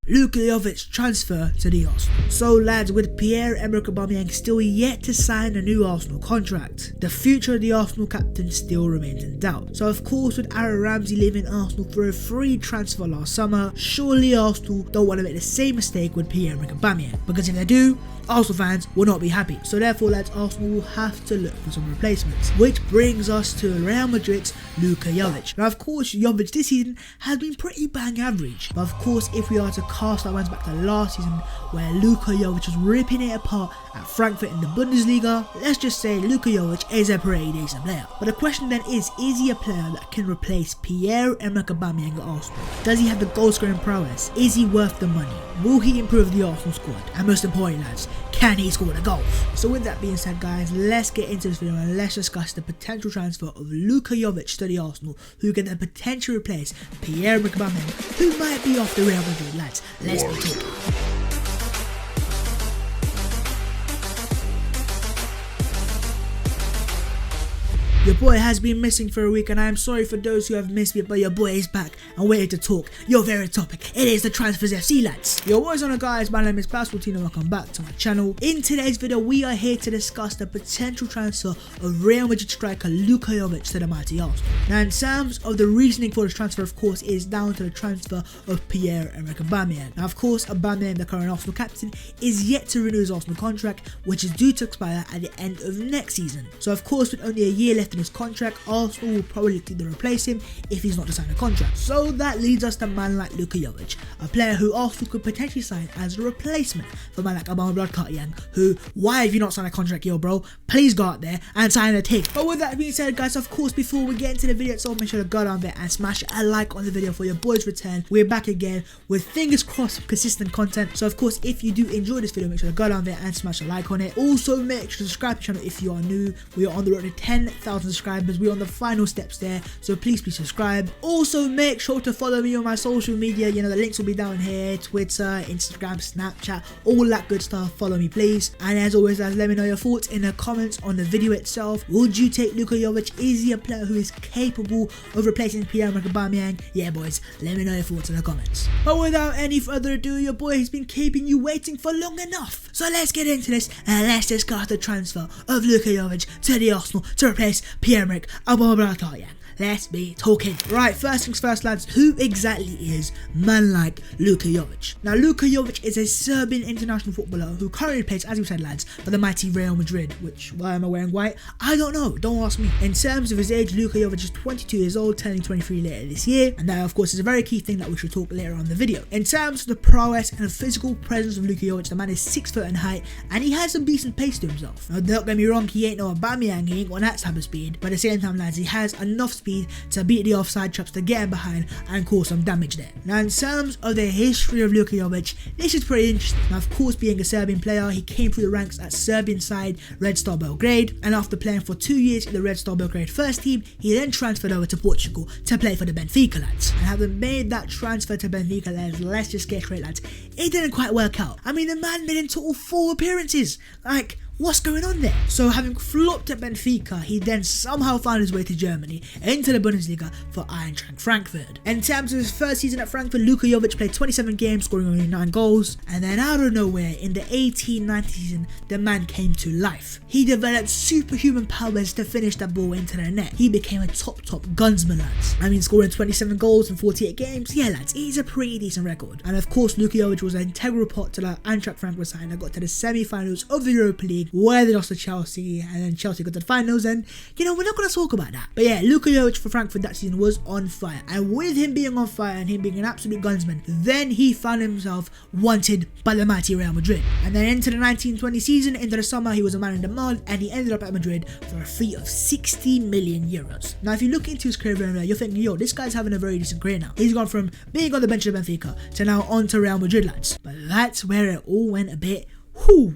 Luka Jovic transfer to the Arsenal. So lads, with Pierre-Emerick Aubameyang still yet to sign a new Arsenal contract, the future of the Arsenal captain still remains in doubt. So of course, with Aaron Ramsey leaving Arsenal for a free transfer last summer, surely Arsenal don't want to make the same mistake with Pierre-Emerick Aubameyang, because if they do, Arsenal fans will not be happy. So therefore lads, Arsenal will have to look for some replacements, which brings us to Real Madrid's Luka Jovic. Now of course, Jovic this season has been pretty bang average, but of course if we are to cast our minds back to last season where Luka Jovic was ripping it apart at Frankfurt in the Bundesliga, let's just say Luka Jovic is a pretty decent player. But the question then is he a player that can replace Pierre-Emerick Aubameyang at Arsenal? Does he have the goal scoring prowess? Is he worth the money? Will he improve the Arsenal squad? And most importantly lads, can he score the goals? So with that being said guys, let's get into this video and let's discuss the potential transfer of Luka Jovic to the Arsenal, who can then potentially replace Pierre-Emerick Aubameyang, who might be off the Real Madrid lads. Let's be talking. Your boy has been missing for a week and I am sorry for those who have missed me, but your boy is back and waiting to talk your favorite topic. It is the Transfers FC lads. Yo, what is on guys, my name is Pascal and welcome back to my channel. In today's video we are here to discuss the potential transfer of Real Madrid striker Luka Jovic to the mighty Arsenal. Now in terms of the reasoning for this transfer, of course, is down to the transfer of Pierre-Emerick Aubameyang. Now of course, Aubameyang, the current Arsenal captain, is yet to renew his Arsenal contract, which is due to expire at the end of next season. So of course, with only a year left in his contract, Arsenal will probably look to replace him if he's not to sign a contract. So that leads us to a man like Luka Jovic, a player who Arsenal could potentially sign as a replacement for a man like Aubameyang, who, why have you not signed a contract, yo bro? Please go out there and sign a thing. But with that being said guys, of course, before we get into the video itself, make sure to go down there and smash a like on the video for your boy's return. We're back again with, fingers crossed, consistent content. So of course, if you do enjoy this video, make sure to go down there and smash a like on it. Also make sure to subscribe to the channel if you are new. We are on the road to 10,000 subscribers. We're on the final steps there, so please subscribe. Also make sure to follow me on my social media. You know, the links will be down here: Twitter, Instagram, Snapchat, all that good stuff. Follow me please. And as always guys, let me know your thoughts in the comments on the video itself. Would you take Luka Jovic? Is he a player who is capable of replacing Pierre-Emerick Aubameyang? Yeah boys, let me know your thoughts in the comments. But without any further ado, your boy has been keeping you waiting for long enough, so let's get into this and let's discuss the transfer of Luka Jovic to the Arsenal to replace Pierre-Emerick Aubameyang. Let's be talking. Right, first things first lads, who exactly is man like Luka Jovic? Now Luka Jovic is a Serbian international footballer who currently plays, as we said lads, for the mighty Real Madrid, which, why am I wearing white? I don't know, don't ask me. In terms of his age, Luka Jovic is 22 years old, turning 23 later this year, and that of course is a very key thing that we should talk later on in the video. In terms of the prowess and the physical presence of Luka Jovic, the man is 6 foot in height and he has some decent pace to himself. Now don't get me wrong, he ain't no Aubameyang, he ain't got that type of speed, but at the same time lads, he has enough speed to beat the offside traps, to get him behind and cause some damage there. Now in terms of the history of Luka Jovic, this is pretty interesting. Now of course, being a Serbian player, he came through the ranks at Serbian side Red Star Belgrade, and after playing for 2 years in the Red Star Belgrade first team, he then transferred over to Portugal to play for the Benfica lads. And having made that transfer to Benfica lads, let's just get straight lads, it didn't quite work out. I mean, the man made in total 4 appearances. Like, what's going on there? So having flopped at Benfica, he then somehow found his way to Germany, into the Bundesliga for Eintracht Frankfurt. In terms of his first season at Frankfurt, Luka Jovic played 27 games, scoring only 9 goals, and then out of nowhere, in the 18-19 season, the man came to life. He developed superhuman powers to finish that ball into the net. He became a top gunsman lads. I mean, scoring 27 goals in 48 games, yeah lads, it is a pretty decent record. And of course, Luka Jovic was an integral part to the Eintracht Frankfurt side that got to the semi-finals of the Europa League, where they lost to Chelsea, and then Chelsea got to the finals, and you know, we're not going to talk about that. But yeah, Luka Jovic for Frankfurt that season was on fire, and with him being on fire and him being an absolute gunsman, then he found himself wanted by the mighty Real Madrid. And then into the 1920 season, into the summer, he was a man in demand, and he ended up at Madrid for a fee of 60 million euros. Now if you look into his career, you're thinking, yo, this guy's having a very decent career now. He's gone from being on the bench of Benfica to now on to Real Madrid lads. But that's where it all went a bit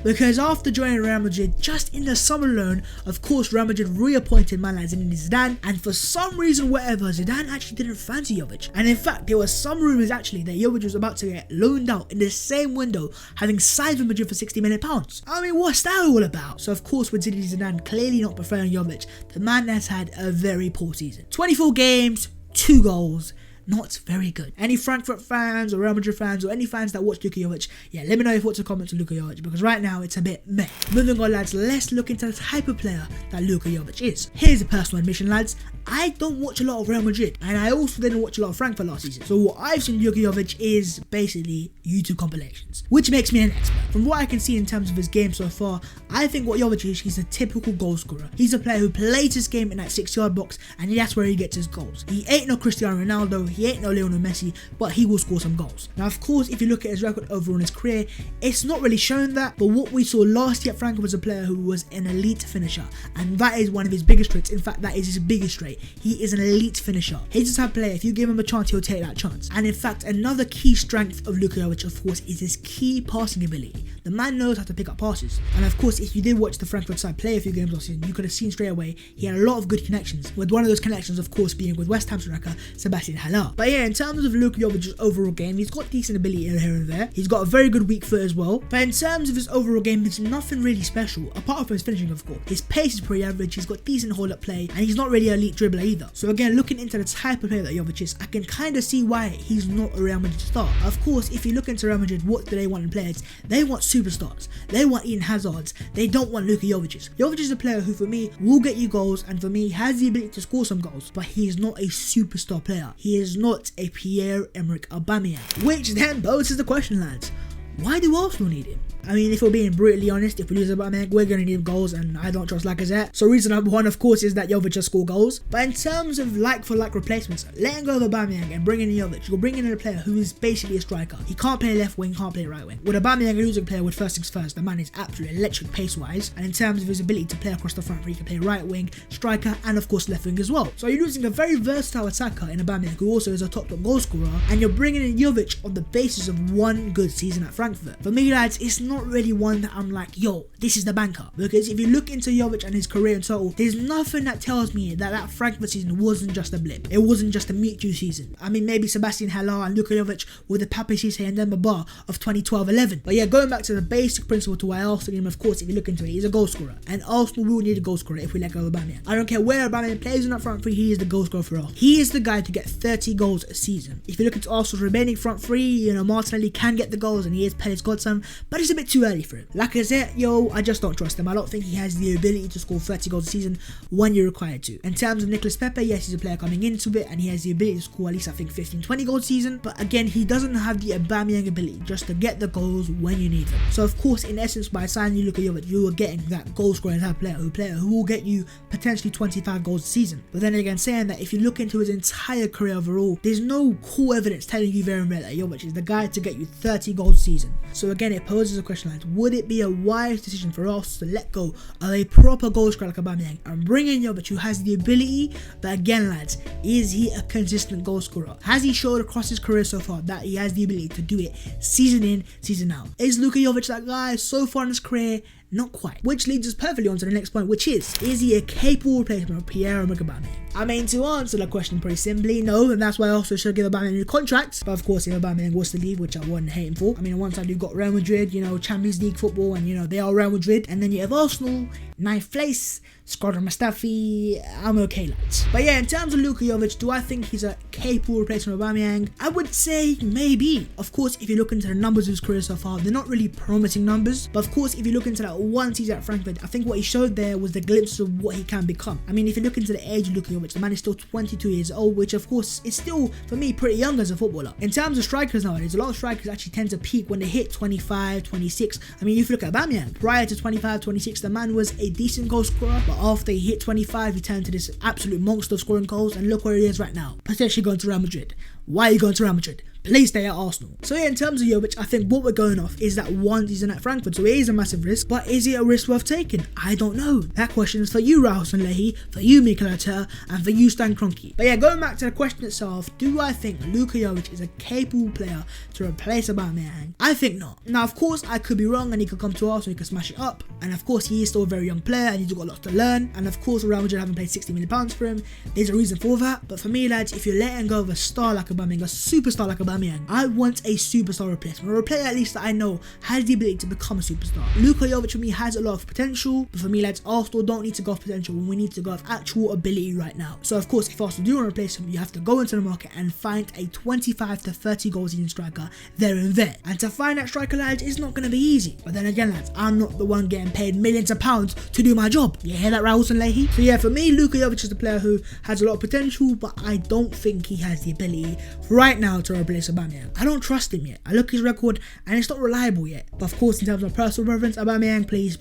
because after joining Real Madrid just in the summer alone, of course Real Madrid reappointed man like Zidane, and for some reason whatever, Zidane actually didn't fancy Jovic. And in fact, there were some rumours actually that Jovic was about to get loaned out in the same window, having signed for Madrid for £60 million. I mean, what's that all about? So of course, with Zidane clearly not preferring Jovic, the man has had a very poor season. 24 games, 2 goals, not very good. Any Frankfurt fans or Real Madrid fans or any fans that watch Luka Jovic, yeah, let me know your thoughts or comments on Luka Jovic, because right now it's a bit meh. Moving on, lads, let's look into the type of player that Luka Jovic is. Here's a personal admission, lads. I don't watch a lot of Real Madrid, and I also didn't watch a lot of Frankfurt last season. So what I've seen Luka Jovic is basically YouTube compilations, which makes me an expert. From what I can see in terms of his game so far, I think what Jovic is, he's a typical goal scorer. He's a player who plays his game in that 6-yard box, and that's where he gets his goals. He ain't no Cristiano Ronaldo, he ain't no Lionel Messi, but he will score some goals. Now, of course, if you look at his record overall in his career, it's not really shown that, but what we saw last year at Frankfurt was a player who was an elite finisher, and that is one of his biggest traits. In fact, that is his biggest trait. He is an elite finisher. He's the type of player, if you give him a chance, he'll take that chance. And in fact, another key strength of Luka Jovic, of course, is his key passing ability. The man knows how to pick up passes. And of course, if you did watch the Frankfurt side play a few games last season, you could have seen straight away he had a lot of good connections, with one of those connections, of course, being with West Ham striker Sebastian Haller. But yeah, in terms of Luka Jovic's overall game, he's got decent ability here and there. He's got a very good weak foot as well. But in terms of his overall game, it's nothing really special, apart from his finishing, of course. His pace is pretty average, he's got decent hold-up play, and he's not really an elite dribbler either. So again, looking into the type of player that Jovic is, I can kind of see why he's not a Real Madrid star. Of course, if you look into Real Madrid, what do they want in players? They want superstars. They want Eden Hazards. They don't want Luka Jovic's. Jovic is a player who, for me, will get you goals, and for me, has the ability to score some goals, but he is not a superstar player. He is not a Pierre-Emerick Aubameyang. Which then poses the question, lads. Why do Arsenal need him? I mean, if we're being brutally honest, if we lose Aubameyang, we're going to need goals, and I don't trust Lacazette. So reason number one, of course, is that Jovic just score goals. But in terms of like-for-like replacements, letting go of Aubameyang and bringing in Jovic, you're bringing in a player who is basically a striker. He can't play left wing, can't play right wing. With Aubameyang, a losing player with first things first, the man is absolutely electric pace-wise. And in terms of his ability to play across the front, he can play right wing, striker, and of course left wing as well. So you're losing a very versatile attacker in Aubameyang, who also is a top goal scorer, and you're bringing in Jovic on the basis of one good season at Frankfurt. For me, lads, it's not really one that I'm like, yo, this is the banker. Because if you look into Jovic and his career in total, there's nothing that tells me that Frankfurt season wasn't just a blip. It wasn't just a meet you season. I mean, maybe Sebastian Haller and Luka Jovic were the Pape Cisse and Demba Ba of 2012-11. But yeah, going back to the basic principle to why Arsenal need him, of course, if you look into it, he's a goal scorer. And Arsenal will need a goal scorer if we let go of Aubameyang. I don't care where Aubameyang plays in that front three, he is the goal scorer for us. He is the guy to get 30 goals a season. If you look into Arsenal's remaining front three, you know, Martinelli can get the goals and he is Pellet's godson, but it's a bit too early for him. Lacazette, yo, I just don't trust him. I don't think he has the ability to score 30 goals a season when you're required to. In terms of Nicolas Pepe, yes, he's a player coming into it and he has the ability to score at least, I think, 15-20 goals a season. But again, he doesn't have the Aubameyang ability just to get the goals when you need them. So of course, in essence, by signing Luka Jovic, you are getting that goal scoring type player who will get you potentially 25 goals a season. But then again, saying that, if you look into his entire career overall, there's no core evidence telling you very well that Jovic is the guy to get you 30 goals a season. So again, it poses a question like, would it be a wise decision for us to let go of a proper goal scorer like Aubameyang and bring in Jovic, who has the ability? But again, lads, is he a consistent goal scorer? Has he showed across his career so far that he has the ability to do it season in, season out? Is Luka Jovic that guy so far in his career? Not quite. Which leads us perfectly on to the next point, which is he a capable replacement of Pierre-Emerick Aubameyang? I mean, to answer the question pretty simply, no, and that's why I also should give Aubameyang a new contract. But of course, if Aubameyang was to leave, which I wouldn't hate him for. I mean, on one side you've got Real Madrid, you know, Champions League football, and you know, they are Real Madrid. And then you have Arsenal, 9th place, Squadron Mustafi, I'm okay, lads. But yeah, in terms of Luka Jovic, do I think he's a capable replacement of Aubameyang? I would say maybe. Of course, if you look into the numbers of his career so far, they're not really promising numbers. But of course, if you look into that one season at Frankfurt, I think what he showed there was the glimpse of what he can become. I mean, if you look into the age of Luka Jovic, the man is still 22 years old, which of course is still, for me, pretty young as a footballer. In terms of strikers nowadays, a lot of strikers actually tend to peak when they hit 25, 26. I mean, if you look at Aubameyang, prior to 25, 26, the man was a decent goal scorer, but after he hit 25, he turned into this absolute monster of scoring goals, and look where he is right now, potentially going to Real Madrid. Why are you going to Real Madrid? Please stay at Arsenal. So yeah, in terms of Jovic, I think what we're going off is that one season at Frankfurt, so it is a massive risk, but is it a risk worth taking? I don't know. That question is for you, Rahul Sanlehi, for you, Mikel Arteta, and for you, Stan Kroenke. But yeah, going back to the question itself, do I think Luka Jovic is a capable player to replace Aubameyang? I think not. Now, of course, I could be wrong, and he could come to Arsenal, he could smash it up, and of course, he is still a very young player, and he's got lots to learn, and of course, Real Madrid haven't paid £60 million for him. There's a reason for that, but for me, lads, if you're letting go of a star like Aubameyang, a superstar like Aubameyang, Aubameyang. I want a superstar replacement, or a player at least that I know has the ability to become a superstar. Luka Jovic for me has a lot of potential, but for me, lads, Arsenal don't need to go off potential when we need to go off actual ability right now. So of course, if Arsenal do want to replace him, you have to go into the market and find a 25 to 30 goal season striker there and there. And to find that striker, lads, it's not going to be easy. But then again, lads, I'm not the one getting paid millions of pounds to do my job. You hear that, Raul and Leahy? So yeah, for me, Luka Jovic is the player who has a lot of potential, but I don't think he has the ability right now to replace Aubameyang. I don't trust him yet. I look at his record and it's not reliable yet. But of course, in terms of personal preference, Aubameyang, please,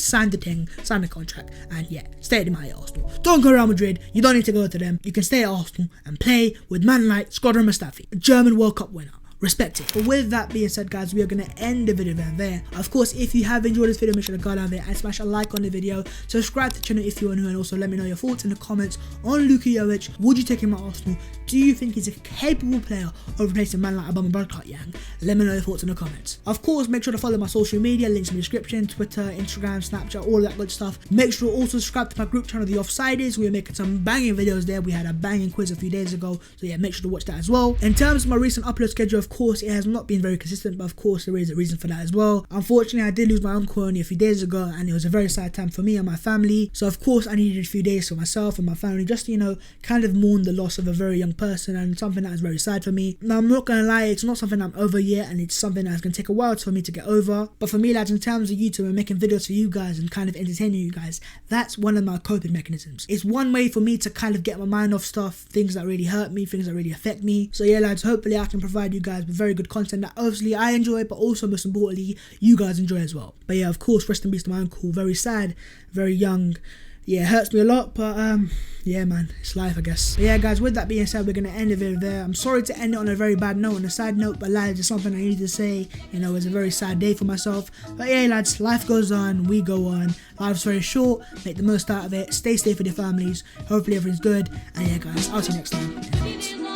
sign the thing, sign the contract, and yeah, stay at my Arsenal. Don't go to Real Madrid. You don't need to go to them. You can stay at Arsenal and play with man like Squadron Mustafi, a German World Cup winner. Respect it. But with that being said, guys, we are going to end the video there. Of course, if you have enjoyed this video, make sure to go down there and smash a like on the video. Subscribe to the channel if you are new, and also let me know your thoughts in the comments on Luka Jovic. Would you take him at Arsenal? Do you think he's a capable player of replacing a man like Aubameyang? Let me know your thoughts in the comments. Of course, make sure to follow my social media, links in the description, Twitter, Instagram, Snapchat, all that good stuff. Make sure to also subscribe to my group channel, The Offsiders. We are making some banging videos there. We had a banging quiz a few days ago, so yeah, make sure to watch that as well. In terms of my recent upload schedule, of course, it has not been very consistent, but of course there is a reason for that as well. Unfortunately, I did lose my uncle only a few days ago, and it was a very sad time for me and my family. So of course I needed a few days for myself and my family, just to, you know, kind of mourn the loss of a very young person, and something that is very sad for me. Now, I'm not gonna lie, it's not something I'm over yet, and it's something that's gonna take a while for me to get over. But for me, lads, in terms of YouTube and making videos for you guys and kind of entertaining you guys, that's one of my coping mechanisms. It's one way for me to kind of get my mind off stuff, things that really hurt me, things that really affect me. So yeah, lads, hopefully I can provide you guys with very good content that obviously I enjoy, but also most importantly, you guys enjoy as well. But yeah, of course, rest in peace to my uncle. Very sad, very young. Yeah, it hurts me a lot, but yeah, man, it's life, I guess. But yeah, guys, with that being said, we're gonna end the video there. I'm sorry to end it on a very bad note, on a sad note, but lads, it's something I needed to say. You know, it's a very sad day for myself. But yeah, lads, life goes on, we go on. Life's very short, make the most out of it. Stay safe with your families. Hopefully everything's good. And yeah, guys, I'll see you next time.